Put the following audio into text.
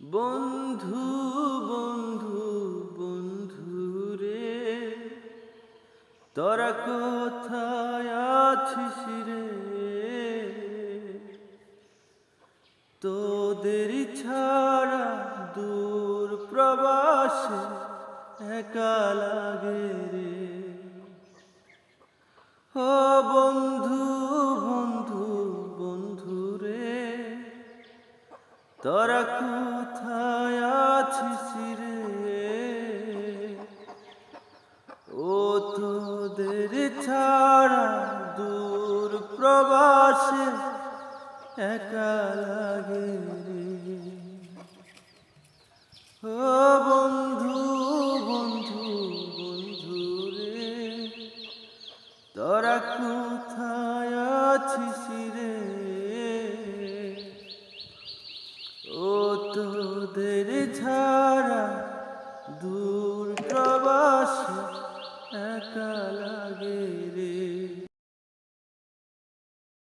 বন্ধু বন্ধু বন্ধু রে, তোরা কোথায় আছিস রে? তোদের ছাড়া দূর প্রবাসে একা লাগে রে। ও বন্ধু বন্ধু বন্ধু রে, তোরা কোথায় আছিস রে? ও তোদের ছাড়া দূর প্রবাসে একা লাগে রে। ও বন্ধু বন্ধু বন্ধু রে, তোরা কোথায় আছিস রে? ও তোদের ছাড়া দূর প্রবাসে একা লাগে।